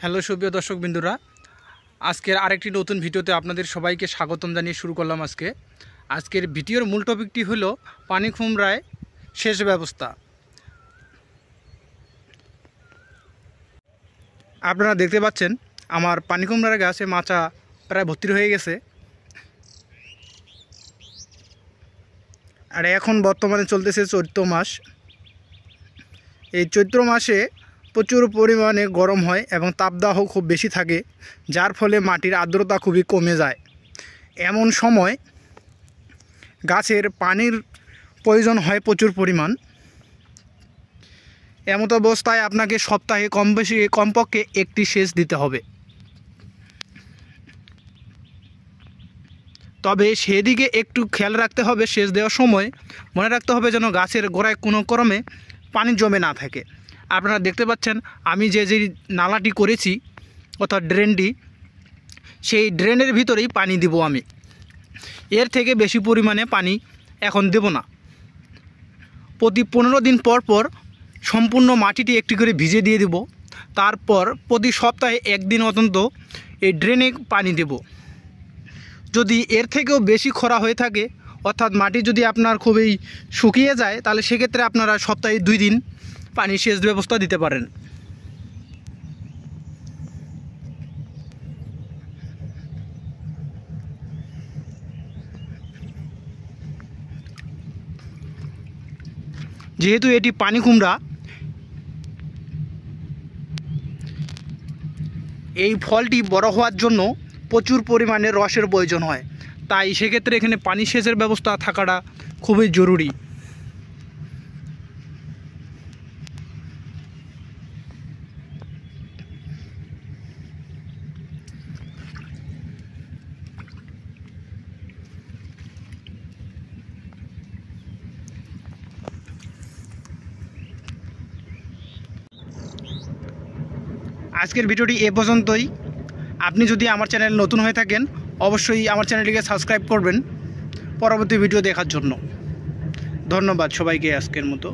Hello সুপ্রিয় দর্শক বিন্দুরা, আজকের আরেকটি নতুন ভিডিওতে আপনাদের সবাইকে স্বাগতম জানিয়ে শুরু করলাম। আজকের ভিডিওর মূল টপিকটি হলো পানি কুমড়ায় সেচ ব্যবস্থা। আপনারা দেখতে পাচ্ছেন আমার পানি কুমড়ার গাছে মাচা প্রায় ভর্তি হয়ে গেছে। আর এখন বর্তমানে চলতেছে চৈত্র মাস। এই চৈত্র মাসে প্রচুর পরিমাণে গরম হয় এবং তাপদাহ খুব বেশি থাকে, যার ফলে মাটির আর্দ্রতা খুবই কমে যায়। এমন সময় গাছের পানির প্রয়োজন হয় প্রচুর পরিমাণ। এমত অবস্থায় আপনাকে সপ্তাহে কমপক্ষে একটি সেচ দিতে হবে। তবে সেদিকে একটু খেয়াল রাখতে হবে। সেচ দেওয়ার সময় মনে রাখতে হবে যেন গাছের গোড়ায় কোনো ক্রমে পানি জমে না থাকে। আপনারা দেখতে পাচ্ছেন আমি যে নালাটি করেছি অর্থাৎ ড্রেনটি, সেই ড্রেনের ভিতরেই পানি দিব আমি। এর থেকে বেশি পরিমাণে পানি এখন দেব না। প্রতি 15 দিন পর পর সম্পূর্ণ মাটিটি একটি করে ভিজে দিয়ে দেব। তারপর প্রতি সপ্তাহে একদিন অন্তত এই ড্রেনে পানি দেব। যদি এর থেকেও বেশি খরা হয়ে থাকে অর্থাৎ মাটি যদি আপনার খুবই শুকিয়ে যায়, তাহলে সেক্ষেত্রে আপনারা সপ্তাহে 2 দিন পানি সেচ ব্যবস্থা দিতে পারেন। যেহেতু এটি পানি কুমড়া, এই ফলটি বড় হওয়ার জন্য প্রচুর পরিমাণে রসের প্রয়োজন হয়, তাই সেক্ষেত্রে এখানে পানি সেচের ব্যবস্থা থাকাটা খুবই জরুরি। আজকের ভিডিওটি এ পর্যন্তই। আপনি যদি আমার চ্যানেল নতুন হয়ে থাকেন, অবশ্যই আমার চ্যানেলটিকে সাবস্ক্রাইব করবেন পরবর্তী ভিডিও দেখার জন্য। ধন্যবাদ সবাইকে আজকের মতো।